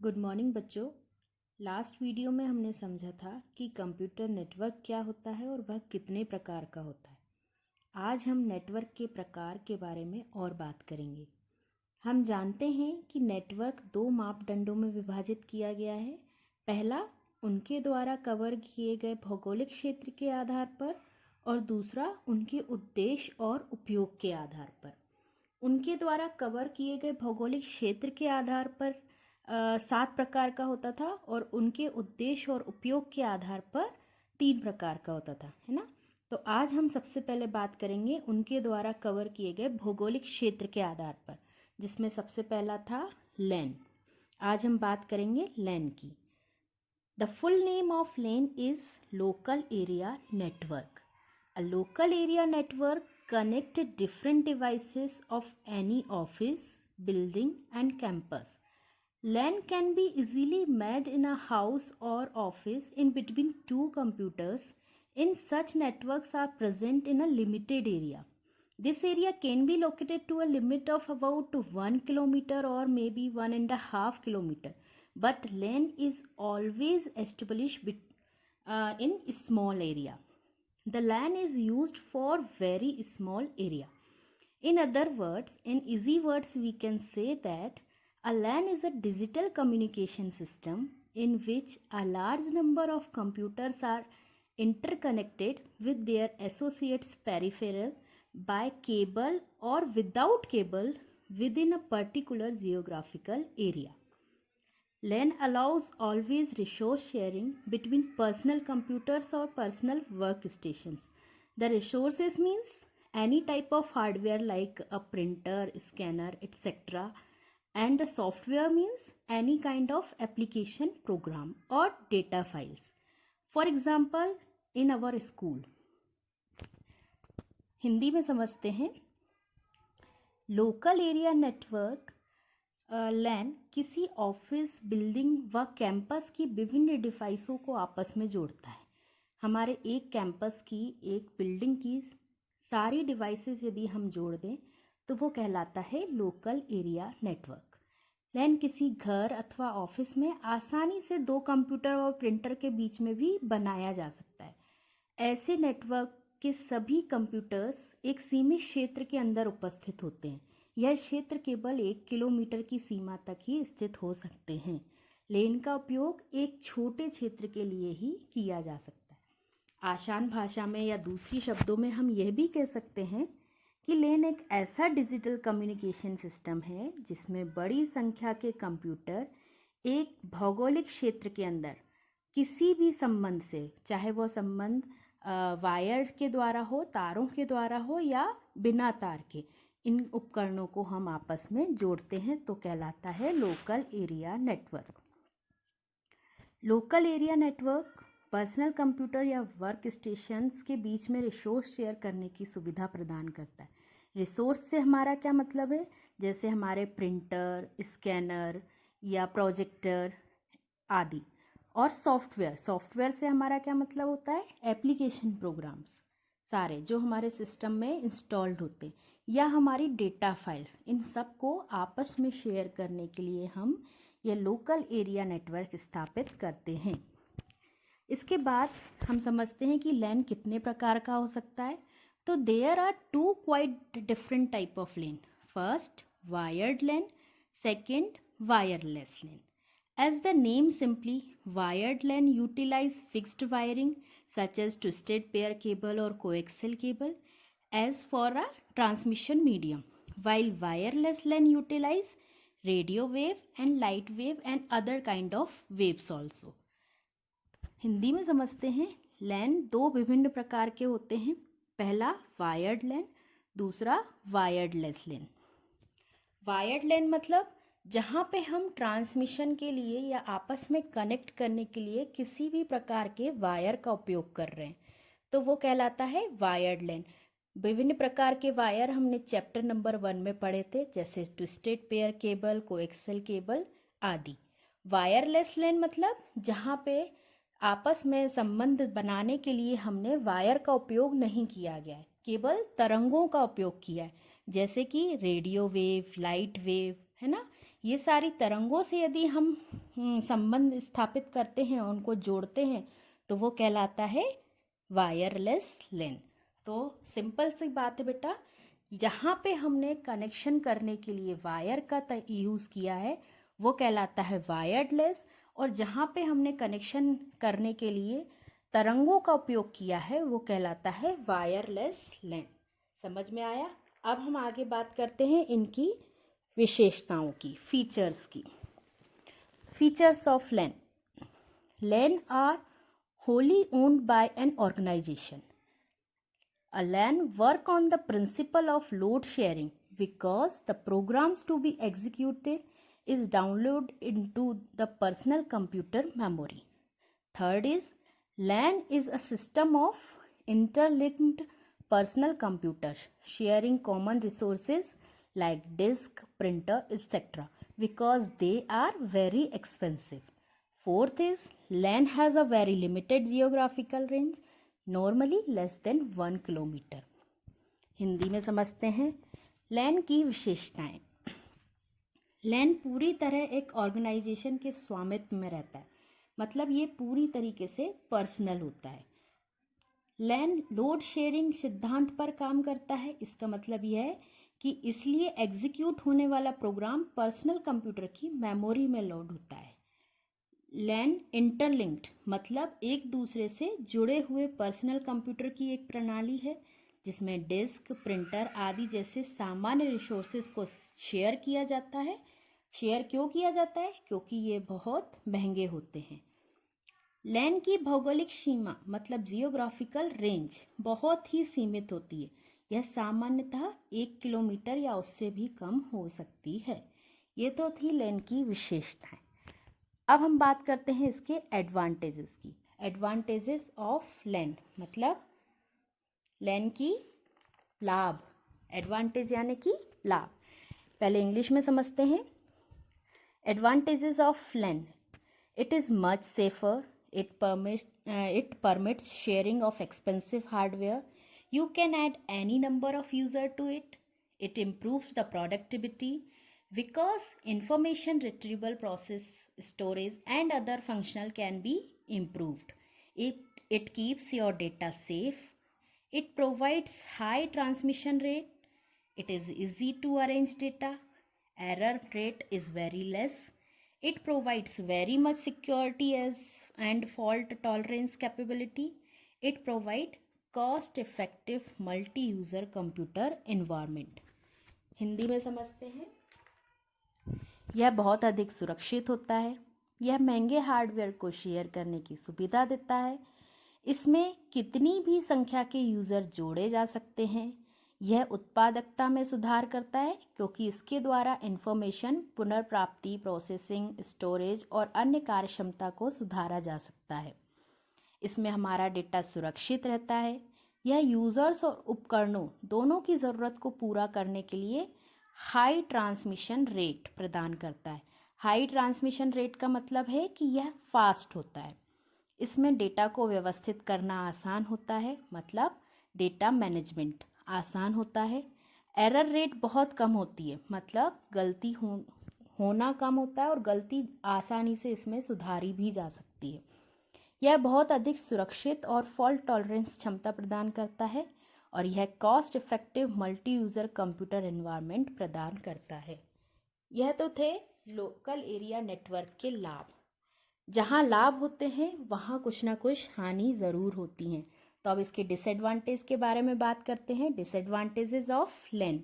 Good morning बच्चों। Last video में हमने समझा था कि कंप्यूटर नेटवर्क क्या होता है और वह कितने प्रकार का होता है। आज हम नेटवर्क के प्रकार के बारे में और बात करेंगे। हम जानते हैं कि नेटवर्क दो मापदंडों में विभाजित किया गया है। पहला, उनके द्वारा कवर किए गए भौगोलिक क्षेत्र के आधार पर, और दूसरा उनके उद्देश्य और उपयोग के आधार पर। उनके द्वारा कवर किए गए भौगोलिक क्षेत्र के आधार पर 7 प्रकार का होता था, और उनके उद्देश्य और उपयोग के आधार पर 3 प्रकार का होता था, है ना। तो आज हम सबसे पहले बात करेंगे उनके द्वारा कवर किए गए भौगोलिक क्षेत्र के आधार पर, जिसमें सबसे पहला था लैन। आज हम बात करेंगे लैन की। The full name of LAN is local area network. A local area network connect different devices of any office, building and campus. LAN can be easily made in a house or office in between two computers. In such networks are present in a limited area. This area can be located to a limit of about 1 kilometer or maybe 1.5 kilometer. But LAN is always established in a small area. The LAN is used for very small area. In other words, in easy words, we can say that a LAN is a digital communication system in which a large number of computers are interconnected with their associates peripheral by cable or without cable within a particular geographical area. LAN allows always resource sharing between personal computers or personal workstations. The resources means any type of hardware like a printer, scanner, etc. And the software means any kind of application, program or data files. For example, in our school. Hindi में समझते हैं। Local area network लैन किसी office, building व campus की विभिन्न डिवाइसों को आपस में जोड़ता है। हमारे एक कैंपस की, एक बिल्डिंग की सारी डिवाइसेस यदि हम जोड़ दें तो वो कहलाता है लोकल एरिया नेटवर्क। लैन किसी घर अथवा ऑफिस में आसानी से 2 कंप्यूटर और प्रिंटर के बीच में भी बनाया जा सकता है। ऐसे नेटवर्क के सभी कंप्यूटर्स एक सीमित क्षेत्र के अंदर उपस्थित होते हैं। यह क्षेत्र केवल 1 किलोमीटर की सीमा तक ही स्थित हो सकते हैं। लेन का उपयोग एक छोटे क्षेत्र के लिए ही किया जा सकता है। आसान भाषा में या दूसरी शब्दों में हम यह भी कह सकते हैं कि लेन एक ऐसा डिजिटल कम्युनिकेशन सिस्टम है जिसमें बड़ी संख्या के कंप्यूटर एक भौगोलिक क्षेत्र के अंदर किसी भी संबंध से, चाहे वह संबंध वायर के द्वारा हो, तारों के द्वारा हो या बिना तार के, इन उपकरणों को हम आपस में जोड़ते हैं तो कहलाता है local area network. Local area network personal computer या वर्क स्टेशंस के बीच में रिसोर्स शेयर करने की सुविधा प्रदान करता है। रिसोर्स से हमारा क्या मतलब है? जैसे हमारे प्रिंटर, स्कैनर या प्रोजेक्टर आदि। और सॉफ्टवेयर से हमारा क्या मतलब होता है? एप्लीकेशन प्रोग्राम्स सारे जो हमारे सिस्टम में इंस्टॉल्ड होते हैं, या हमारी डेटा फाइल्स, इन सब को आपस में शेयर करने के लिए हम यह लोकल एरिया नेटवर्क स्थापित करते हैं। इसके बाद हम समझते हैं कि लैन कितने प्रकार का हो सकता है। तो there are 2 quite different type of LAN. First, wired LAN, second, wireless LAN. As the name simply, wired LAN utilize fixed wiring such as twisted pair cable or coaxial cable as for a transmission medium, while wireless LAN utilize radio wave and light wave and other kind of waves also. Hindi में समझते हैं। LAN 2 विभिन्न प्रकार के होते हैं। पहला wired LAN, दूसरा वायरलेस LAN। वायर्ड LAN मतलब जहाँ पे हम ट्रांसमिशन के लिए या आपस में कनेक्ट करने के लिए किसी भी प्रकार के वायर का उपयोग कर रहे हैं तो वो कहलाता है वायर्ड लैन। विभिन्न प्रकार के वायर हमने चैप्टर नंबर 1 में पढ़े थे, जैसे twisted pair cable, coaxial cable आदि। वायरलेस लैन मतलब जहाँ पे आपस में संबंध बनाने के लिए हमने वायर का उपयोग नहीं किया गया है, केवल तरंगों का उपयोग किया है, जैसे कि रेडियो वेव, लाइट वेव, है ना। ये सारी तरंगों से यदि हम संबंध स्थापित करते हैं, उनको जोड़ते हैं, तो वो कहलाता है वायरलेस लैन। तो सिंपल सी बात है बेटा, जहाँ पे हमने कनेक्शन करने के लिए वायर का यूज़ किया है वो कहलाता है वायरलेस, और जहाँ पे हमने कनेक्शन करने के लिए तरंगों का उपयोग किया है वो कहलाता है वायरलेस लैन। समझ में आया? अब हम आगे बात करते हैं इनकी विशेषताओं की, फीचर्स की। Features of LAN. LAN are wholly owned by an organization. A LAN work on the principle of load sharing because the programs to be executed is downloaded into the personal computer memory. Third is LAN is a system of interlinked personal computers sharing common resources like disk, printer, etc. because they are very expensive. Fourth is LAN has a very limited geographical range, normally less than 1 kilometre. Hindi में समझते हैं LAN की विशेषताएं। LAN पूरी तरह एक organisation के स्वामित्व में रहता है, मतलब ये पूरी तरीके से पर्सनल होता है। LAN लोड शेयरिंग सिद्धांत पर काम करता है। इसका मतलब यह है कि इसलिए एग्जीक्यूट होने वाला प्रोग्राम पर्सनल कंप्यूटर की मेमोरी में लोड होता है। LAN इंटरलिंक्ड मतलब एक दूसरे से जुड़े हुए पर्सनल कंप्यूटर की एक प्रणाली है जिसमें डिस्क, प्रिंटर आदि जैसे सामान्य रिसोर्सेज को शेयर किया जाता है। शेयर क्यों किया जाता है? क्योंकि ये बहुत महंगे होते हैं। LAN की भौगोलिक सीमा मतलब जियोग्राफिकल रेंज बहुत ही सीमित होती है। यह सामान्यतः 1 किलोमीटर या उससे भी कम हो सकती है। ये तो थी LAN की विशेषताएं। अब हम बात करते हैं इसके एडवांटेजेस की। एडवांटेजेस ऑफ LAN मतलब LAN की लाभ। एडवांटेज यानी कि लाभ। पहले इंग्लिश में समझते हैं। Advantages of LAN: it is much safer, it permits sharing of expensive hardware, you can add any number of user to it, it improves the productivity because information retrieval process, storage and other functional can be improved, it keeps your data safe, it provides high transmission rate, it is easy to arrange data, error rate is very less, it provides very much security and fault tolerance capability, it provide cost effective multi user computer environment। Hindi में समझते हैं। यह बहुत अधिक सुरक्षित होता है, यह महंगे हार्डवेयर को शेयर करने की सुविधा देता है, इसमें कितनी भी संख्या के यूज़र जोड़े जा सकते हैं, यह उत्पादकता में सुधार करता है क्योंकि इसके द्वारा इंफॉर्मेशन पुनर्प्राप्ति, प्रोसेसिंग, स्टोरेज और अन्य कार्यक्षमता को सुधारा जा सकता है। इसमें हमारा डेटा सुरक्षित रहता है। यह यूज़र्स और उपकरणों दोनों की ज़रूरत को पूरा करने के लिए हाई ट्रांसमिशन रेट प्रदान करता है। हाई ट्रांसमिशन रेट का मतलब है कि यह फास्ट होता है। इसमें डेटा को व्यवस्थित करना आसान होता है, मतलब डेटा मैनेजमेंट आसान होता है। एरर रेट बहुत कम होती है, मतलब गलती होना कम होता है और गलती आसानी से इसमें सुधारी भी जा सकती है। यह बहुत अधिक सुरक्षित और फॉल्ट टॉलरेंस क्षमता प्रदान करता है और यह cost effective multi user computer environment प्रदान करता है। यह तो थे लोकल एरिया नेटवर्क के लाभ। जहाँ लाभ होते हैं वहाँ कुछ ना कुछ हानि ज़रूर होती हैं। तो अब इसके डिसएडवांटेज के बारे में बात करते हैं। Disadvantages of LAN: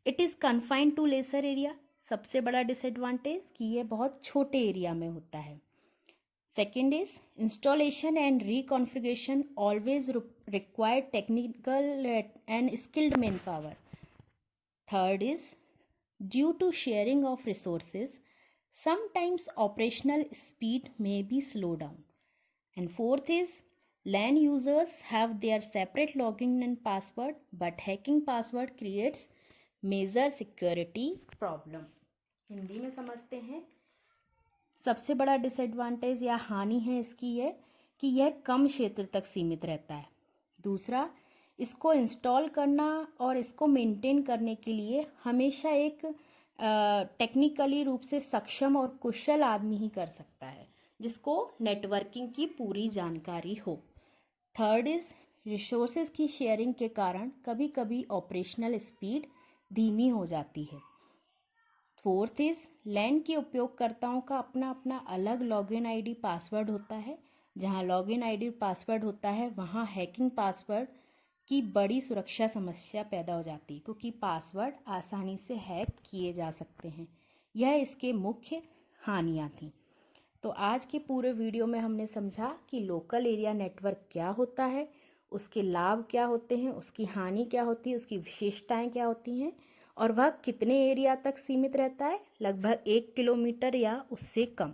it is confined to lesser area. सबसे बड़ा डिसएडवांटेज कि ये बहुत छोटे एरिया में होता है। Second is installation and reconfiguration always require technical and skilled man power. Third is due to sharing of resources sometimes operational speed may be slowed down. And fourth is LAN users have their separate login and password, but hacking password creates major security problem। Hindi में समझते हैं। सबसे बड़ा disadvantage या हानि है इसकी ये कि यह कम क्षेत्र तक सीमित रहता है। दूसरा, इसको इंस्टॉल करना और इसको मेंटेन करने के लिए हमेशा एक टेक्निकली रूप से सक्षम और कुशल आदमी ही कर सकता है, जिसको नेटवर्किंग की पूरी जानकारी हो। थर्ड इज रिसोर्सेज की शेयरिंग के कारण कभी कभी ऑपरेशनल स्पीड धीमी हो जाती है। फोर्थ इज लैन के उपयोगकर्ताओं का अपना अपना अलग लॉगिन आईडी पासवर्ड होता है। जहां लॉगिन आईडी पासवर्ड होता है वहां हैकिंग पासवर्ड की बड़ी सुरक्षा समस्या पैदा हो जाती है, क्योंकि पासवर्ड आसानी से हैक किए जा सकते हैं। यह इसके मुख्य हानियाँ थीं। तो आज के पूरे वीडियो में हमने समझा कि लोकल एरिया नेटवर्क क्या होता है, उसके लाभ क्या होते हैं, उसकी हानि क्या होती है, उसकी विशेषताएं क्या होती हैं, और वह कितने एरिया तक सीमित रहता है, लगभग 1 किलोमीटर या उससे कम।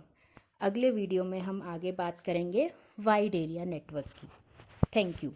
अगले वीडियो में हम आगे बात करेंगे वाइड एरिया नेटवर्क की। Thank you.